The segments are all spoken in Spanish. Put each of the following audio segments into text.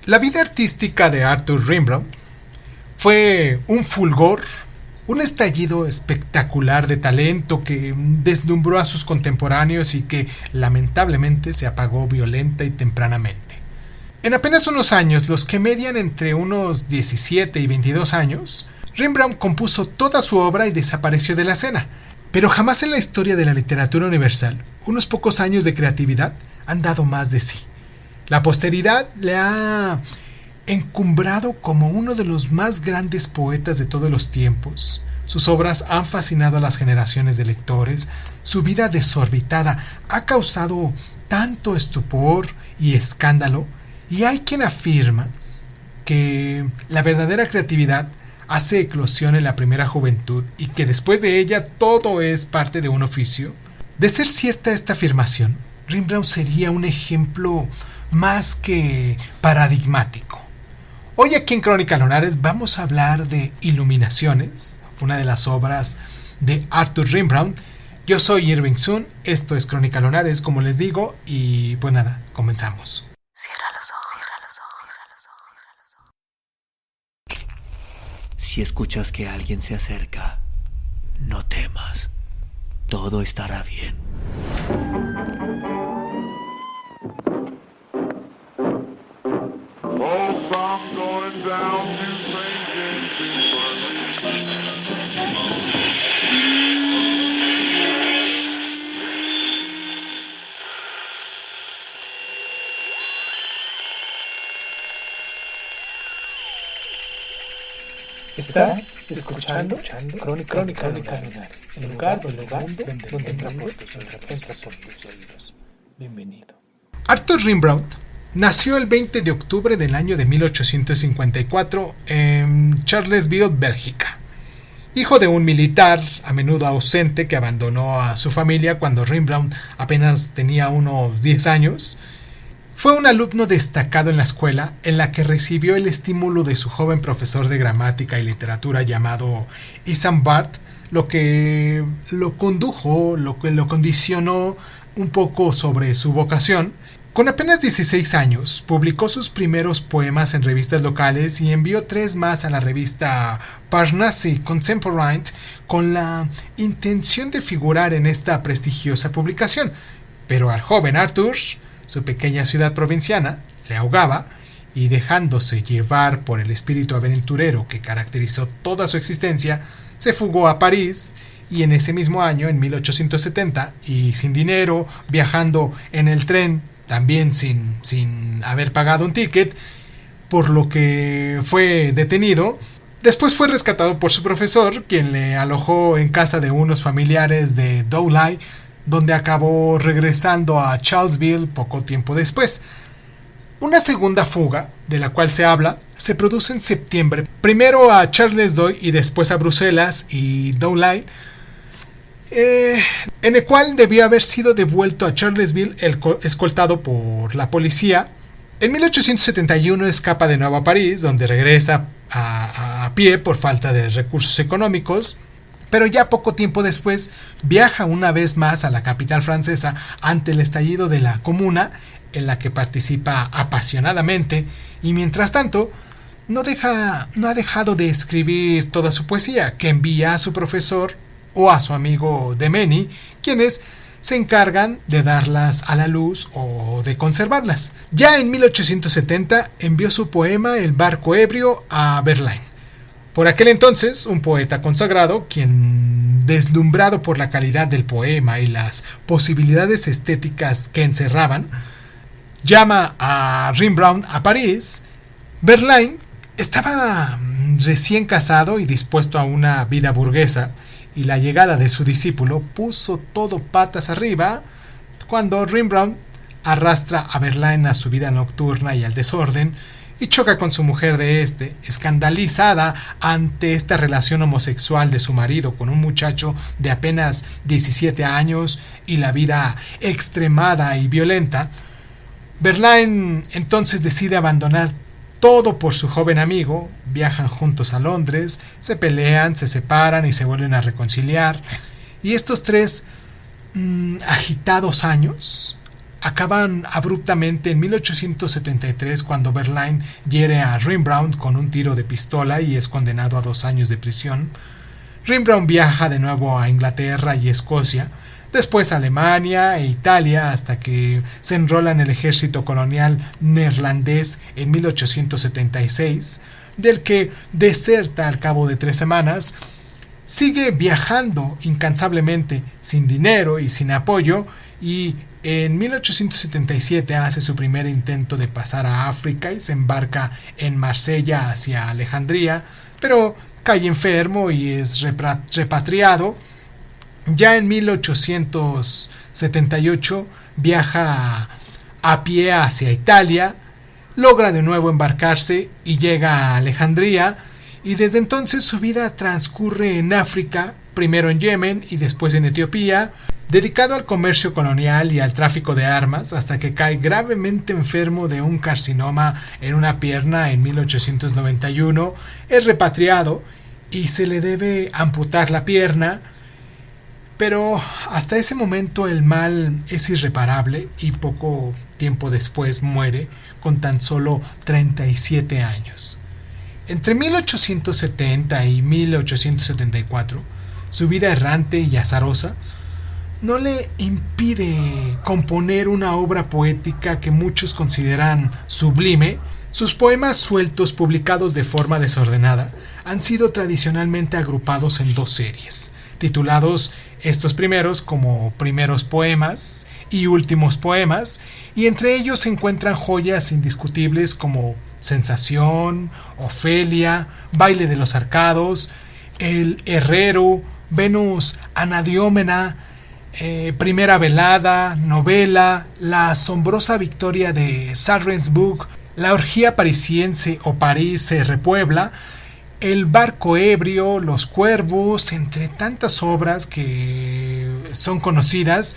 La vida artística de Arthur Rimbaud fue un fulgor, un estallido espectacular de talento que deslumbró a sus contemporáneos y que lamentablemente se apagó violenta y tempranamente. En apenas unos años, los que median entre unos 17 y 22 años, Rimbaud compuso toda su obra y desapareció de la escena. Pero jamás en la historia de la literatura universal, unos pocos años de creatividad han dado más de sí. La posteridad le ha encumbrado como uno de los más grandes poetas de todos los tiempos. Sus obras han fascinado a las generaciones de lectores. Su vida desorbitada ha causado tanto estupor y escándalo, y hay quien afirma que la verdadera creatividad hace eclosión en la primera juventud y que después de ella todo es parte de un oficio. De ser cierta esta afirmación, Rimbaud sería un ejemplo más que paradigmático. Hoy aquí en Crónica Lunares vamos a hablar de Iluminaciones, una de las obras de Arthur Rimbaud. Yo soy Irving Sun, esto es Crónica Lunares, como les digo, y pues nada, comenzamos. Cierra los ojos, cierra los ojos, cierra los ojos, cierra los ojos. Si escuchas que alguien se acerca, no temas. Todo estará bien. I'm going down to St. James's Estás escuchando Crónica Lunares, el lugar del mundo donde entra por tus oídos. Bienvenido. Arthur Rimbaud nació el 20 de octubre del año de 1854 en Charlesville, Bélgica. Hijo de un militar a menudo ausente que abandonó a su familia cuando Rimbaud apenas tenía unos 10 años, fue un alumno destacado en la escuela en la que recibió el estímulo de su joven profesor de gramática y literatura llamado Isambard, lo que lo condicionó un poco sobre su vocación. Con apenas 16 años, publicó sus primeros poemas en revistas locales y envió 3 más a la revista Parnasse Contemporain con la intención de figurar en esta prestigiosa publicación. Pero al joven Arthur, su pequeña ciudad provinciana, le ahogaba y dejándose llevar por el espíritu aventurero que caracterizó toda su existencia, se fugó a París y en ese mismo año, en 1870, y sin dinero, viajando en el tren, también sin haber pagado un ticket, por lo que fue detenido. Después fue rescatado por su profesor, quien le alojó en casa de unos familiares de Douai, donde acabó regresando a Charlesville poco tiempo después. Una segunda fuga, de la cual se habla, se produce en septiembre, primero a Charleston y después a Bruselas y Douai, en el cual debió haber sido devuelto a Charlesville escoltado por la policía. En 1871 escapa de nuevo a París, donde regresa a pie por falta de recursos económicos, pero ya poco tiempo después viaja una vez más a la capital francesa ante el estallido de la Comuna, en la que participa apasionadamente, y mientras tanto no ha dejado de escribir toda su poesía, que envía a su profesor o a su amigo Demeny, quienes se encargan de darlas a la luz o de conservarlas. Ya en 1870 envió su poema El barco ebrio a Verlaine. Por aquel entonces, un poeta consagrado, quien, deslumbrado por la calidad del poema y las posibilidades estéticas que encerraban, llama a Rimbaud a París. Verlaine estaba recién casado y dispuesto a una vida burguesa, y la llegada de su discípulo puso todo patas arriba cuando Rimbaud arrastra a Verlaine a su vida nocturna y al desorden, y choca con su mujer de escandalizada ante esta relación homosexual de su marido con un muchacho de apenas 17 años y la vida extremada y violenta. Verlaine entonces decide abandonar todo por su joven amigo, viajan juntos a Londres, se pelean, se separan y se vuelven a reconciliar, y estos 3 agitados años acaban abruptamente en 1873 cuando Verlaine hiere a Rembrandt con un tiro de pistola y es condenado a 2 años de prisión. Rembrandt viaja de nuevo a Inglaterra y Escocia, después a Alemania e Italia hasta que se enrola en el ejército colonial neerlandés en 1876, del que deserta al cabo de 3 semanas. Sigue viajando incansablemente, sin dinero y sin apoyo, y en 1877 hace su primer intento de pasar a África y se embarca en Marsella hacia Alejandría, pero cae enfermo y es repatriado. Ya en 1878 viaja a pie hacia Italia, logra de nuevo embarcarse y llega a Alejandría, y desde entonces su vida transcurre en África, primero en Yemen y después en Etiopía, dedicado al comercio colonial y al tráfico de armas, hasta que cae gravemente enfermo de un carcinoma en una pierna en 1891, es repatriado y se le debe amputar la pierna, pero hasta ese momento el mal es irreparable y poco tiempo después muere con tan solo 37 años. Entre 1870 y 1874, su vida errante y azarosa no le impide componer una obra poética que muchos consideran sublime. Sus poemas sueltos, publicados de forma desordenada, han sido tradicionalmente agrupados en 2 series, titulados estos primeros como Primeros Poemas y Últimos Poemas, y entre ellos se encuentran joyas indiscutibles como Sensación, Ofelia, Baile de los Arcados, El Herrero, Venus Anadiómena, Primera Velada, Novela, La Asombrosa Victoria de Sarrensburg, La Orgía Parisiense o París se repuebla, El Barco Ebrio, Los Cuervos, entre tantas obras que son conocidas,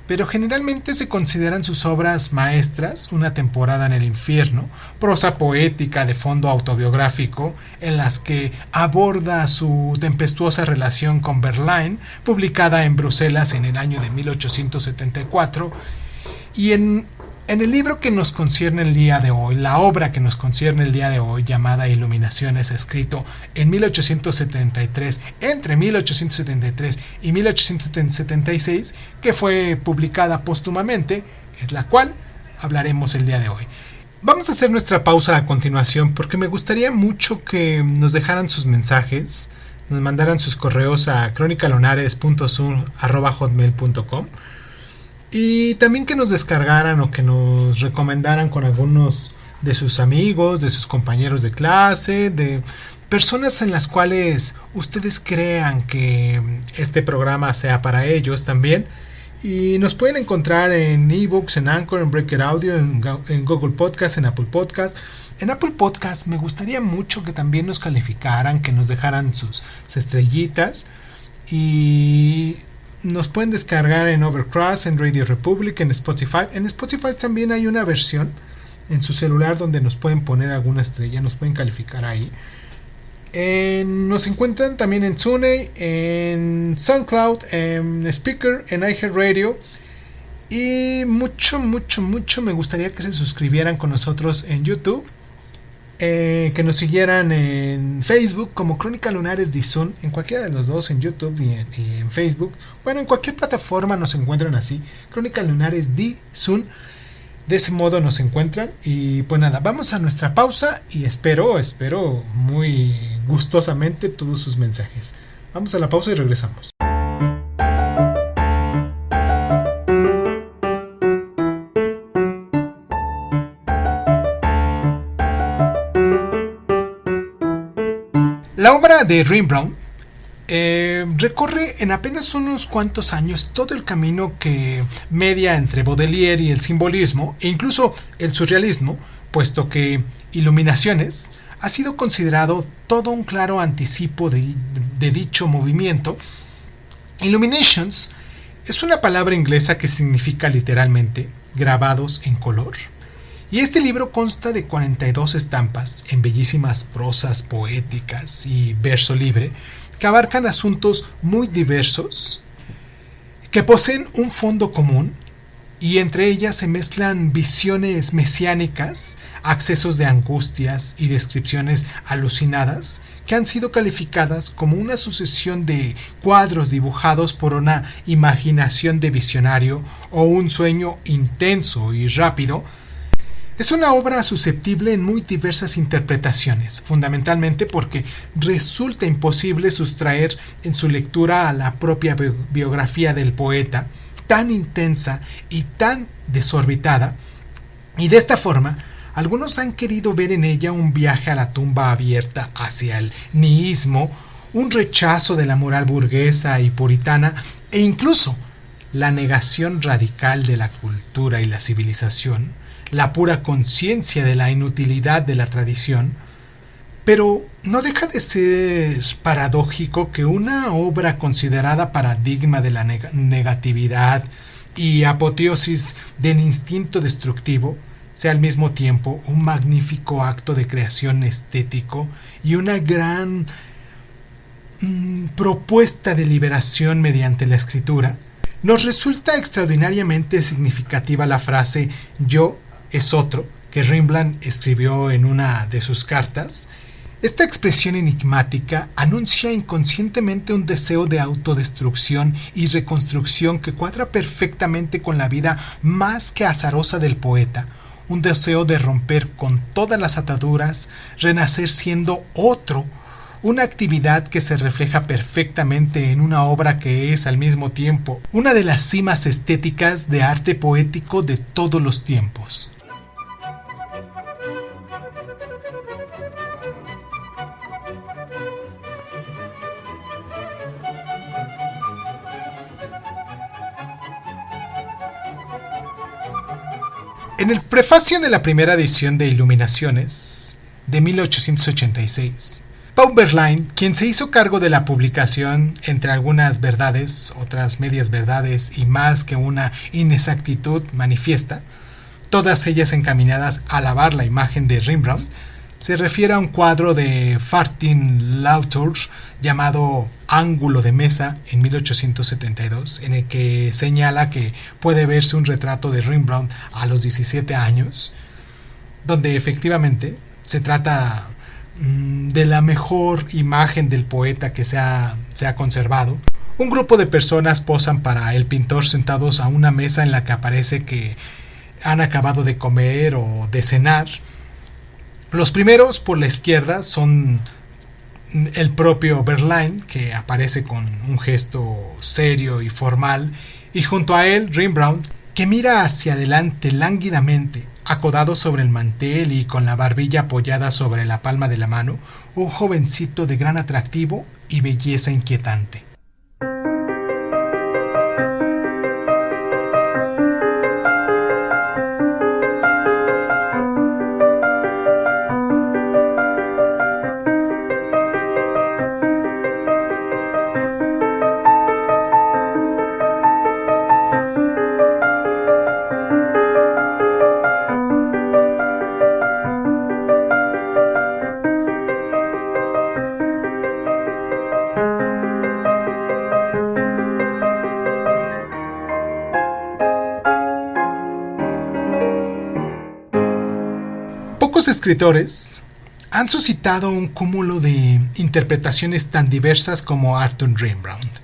pero generalmente se consideran sus obras maestras, Una temporada en el infierno, prosa poética de fondo autobiográfico, en las que aborda su tempestuosa relación con Verlaine, publicada en Bruselas en el año de 1874, y en el libro que nos concierne el día de hoy, la obra que nos concierne el día de hoy, llamada Iluminaciones, escrito en 1873, entre 1873 y 1876, que fue publicada póstumamente, es la cual hablaremos el día de hoy. Vamos a hacer nuestra pausa a continuación porque me gustaría mucho que nos dejaran sus mensajes, nos mandaran sus correos a cronicalonares.zoom@hotmail.com. Y también que nos descargaran o que nos recomendaran con algunos de sus amigos, de sus compañeros de clase, de personas en las cuales ustedes crean que este programa sea para ellos también. Y nos pueden encontrar en eBooks, en Anchor, en Breaker Audio, en Google Podcast, en Apple Podcast. En Apple Podcast me gustaría mucho que también nos calificaran, que nos dejaran sus estrellitas. Y nos pueden descargar en Overcast, en Radio Republic, en Spotify. En Spotify también hay una versión en su celular donde nos pueden poner alguna estrella, nos pueden calificar ahí. Nos encuentran también en TuneIn, en SoundCloud, en Speaker, en iHeartRadio. Y mucho me gustaría que se suscribieran con nosotros en YouTube. Que nos siguieran en Facebook como Crónica Lunares de Zoom, en cualquiera de los dos, en YouTube y en Facebook. Bueno, en cualquier plataforma nos encuentran así, Crónica Lunares de Zoom. De ese modo nos encuentran. Y pues nada, vamos a nuestra pausa y espero muy gustosamente todos sus mensajes. Vamos a la pausa y regresamos. La obra de Rembrandt recorre en apenas unos cuantos años todo el camino que media entre Baudelaire y el simbolismo e incluso el surrealismo, puesto que Iluminaciones ha sido considerado todo un claro anticipo de dicho movimiento. Illuminations es una palabra inglesa que significa literalmente grabados en color. Y este libro consta de 42 estampas en bellísimas prosas poéticas y verso libre que abarcan asuntos muy diversos, que poseen un fondo común y entre ellas se mezclan visiones mesiánicas, accesos de angustias y descripciones alucinadas que han sido calificadas como una sucesión de cuadros dibujados por una imaginación de visionario o un sueño intenso y rápido. Es una obra susceptible en muy diversas interpretaciones, fundamentalmente porque resulta imposible sustraer en su lectura a la propia biografía del poeta, tan intensa y tan desorbitada, y de esta forma algunos han querido ver en ella un viaje a la tumba abierta hacia el nihilismo, un rechazo de la moral burguesa y puritana, e incluso la negación radical de la cultura y la civilización, la pura conciencia de la inutilidad de la tradición. Pero no deja de ser paradójico que una obra considerada paradigma de la negatividad y apoteosis del instinto destructivo sea al mismo tiempo un magnífico acto de creación estético y una gran propuesta de liberación mediante la escritura. Nos resulta extraordinariamente significativa la frase "yo es otro" que Rembrandt escribió en una de sus cartas. Esta expresión enigmática anuncia inconscientemente un deseo de autodestrucción y reconstrucción que cuadra perfectamente con la vida más que azarosa del poeta, un deseo de romper con todas las ataduras, renacer siendo otro, una actividad que se refleja perfectamente en una obra que es al mismo tiempo una de las cimas estéticas de arte poético de todos los tiempos. En el prefacio de la primera edición de Iluminaciones, de 1886, Paul Verlaine, quien se hizo cargo de la publicación, entre algunas verdades, otras medias verdades y más que una inexactitud manifiesta, todas ellas encaminadas a alabar la imagen de Rembrandt, se refiere a un cuadro de Martin Latour llamado Ángulo de Mesa en 1872, en el que señala que puede verse un retrato de Rembrandt a los 17 años, donde efectivamente se trata de la mejor imagen del poeta que se ha conservado. Un grupo de personas posan para el pintor sentados a una mesa en la que aparece que han acabado de comer o de cenar. Los primeros por la izquierda son el propio Verlaine, que aparece con un gesto serio y formal, y junto a él Rembrandt, que mira hacia adelante lánguidamente, acodado sobre el mantel y con la barbilla apoyada sobre la palma de la mano, un jovencito de gran atractivo y belleza inquietante. Pocos escritores han suscitado un cúmulo de interpretaciones tan diversas como Arthur Rembrandt.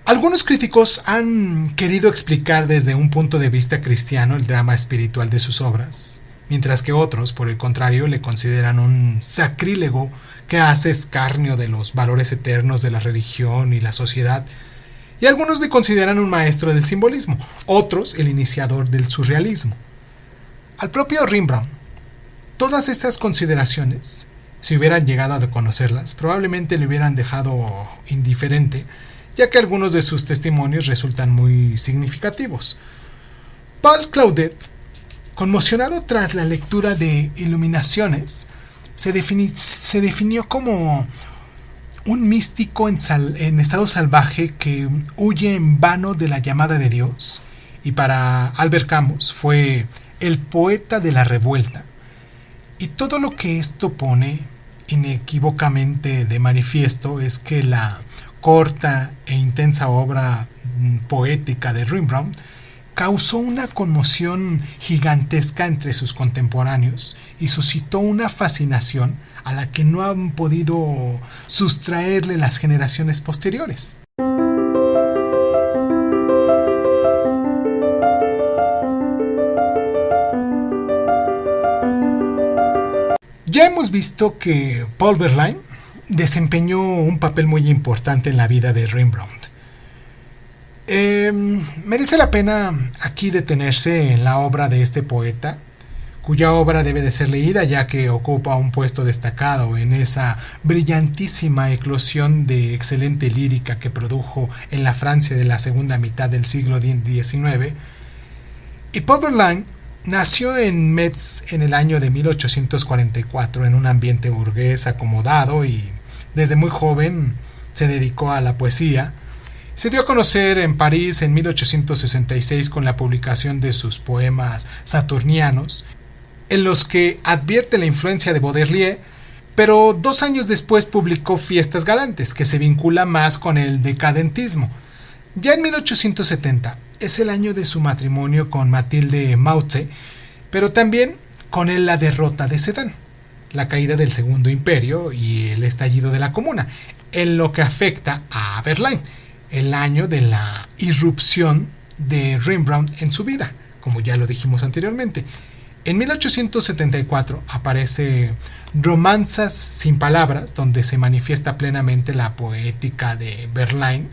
Algunos críticos han querido explicar desde un punto de vista cristiano el drama espiritual de sus obras, mientras que otros, por el contrario, le consideran un sacrílego que hace escarnio de los valores eternos de la religión y la sociedad, y algunos le consideran un maestro del simbolismo, otros el iniciador del surrealismo. Al propio Rembrandt, todas estas consideraciones, si hubieran llegado a conocerlas, probablemente le hubieran dejado indiferente, ya que algunos de sus testimonios resultan muy significativos. Paul Claudel, conmocionado tras la lectura de Iluminaciones, se definió como un místico en estado salvaje que huye en vano de la llamada de Dios, y para Albert Camus fue el poeta de la revuelta. Y todo lo que esto pone inequívocamente de manifiesto es que la corta e intensa obra poética de Rembrandt causó una conmoción gigantesca entre sus contemporáneos y suscitó una fascinación a la que no han podido sustraerle las generaciones posteriores. Ya hemos visto que Paul Verlaine desempeñó un papel muy importante en la vida de Rembrandt. Merece la pena aquí detenerse en la obra de este poeta, cuya obra debe de ser leída ya que ocupa un puesto destacado en esa brillantísima eclosión de excelente lírica que produjo en la Francia de la segunda mitad del siglo XIX. Y Paul Verlaine nació en Metz en el año de 1844 en un ambiente burgués acomodado y desde muy joven se dedicó a la poesía. Se dio a conocer en París en 1866 con la publicación de sus poemas saturnianos, en los que advierte la influencia de Baudelaire, pero 2 años después publicó Fiestas Galantes, que se vincula más con el decadentismo. Ya en 1870 es el año de su matrimonio con Mathilde Mauthe, pero también con él la derrota de Sedan, la caída del Segundo Imperio y el estallido de la Comuna, en lo que afecta a Verlaine, el año de la irrupción de Rembrandt en su vida, como ya lo dijimos anteriormente. En 1874 aparece Romanzas sin palabras, donde se manifiesta plenamente la poética de Verlaine,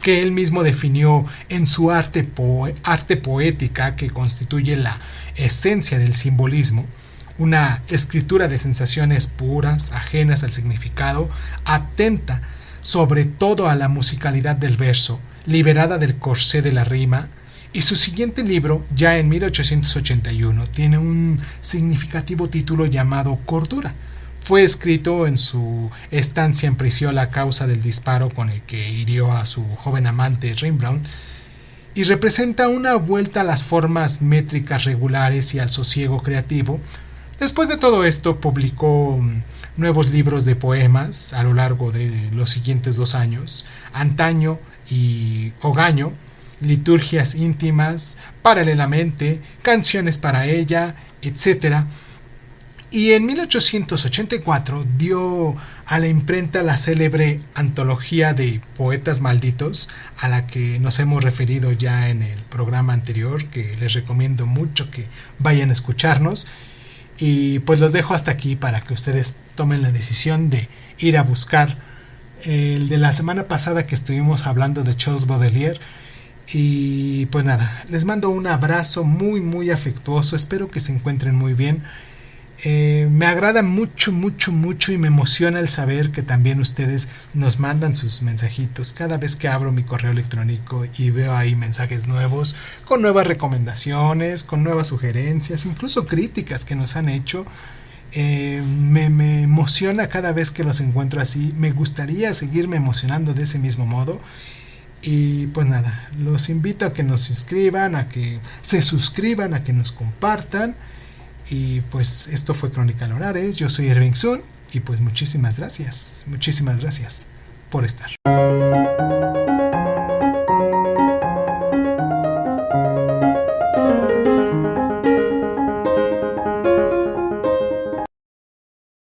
que él mismo definió en su arte poética, que constituye la esencia del simbolismo, una escritura de sensaciones puras, ajenas al significado, atenta sobre todo a la musicalidad del verso, liberada del corsé de la rima. Y su siguiente libro, ya en 1881, tiene un significativo título llamado Cordura. Fue escrito en su estancia en prisión a causa del disparo con el que hirió a su joven amante Rembrandt, y representa una vuelta a las formas métricas regulares y al sosiego creativo. Después de todo esto, publicó nuevos libros de poemas a lo largo de los siguientes 2 años, Antaño y Ogaño, Liturgias íntimas, Paralelamente, Canciones para ella, etc. Y en 1884 dio a la imprenta la célebre antología de Poetas Malditos, a la que nos hemos referido ya en el programa anterior, que les recomiendo mucho que vayan a escucharnos. Y pues los dejo hasta aquí para que ustedes tomen la decisión de ir a buscar el de la semana pasada que estuvimos hablando de Charles Baudelaire. Y pues nada, les mando un abrazo muy muy afectuoso, espero que se encuentren muy bien. Me agrada mucho y me emociona el saber que también ustedes nos mandan sus mensajitos cada vez que abro mi correo electrónico y veo ahí mensajes nuevos, con nuevas recomendaciones, con nuevas sugerencias, incluso críticas que nos han hecho. Me emociona cada vez que los encuentro así. Me gustaría seguirme emocionando de ese mismo modo. Y pues nada, los invito a que nos inscriban, a que se suscriban, a que nos compartan. Y pues esto fue Crónica Lunares. Yo soy Irving Sun y pues muchísimas gracias por estar.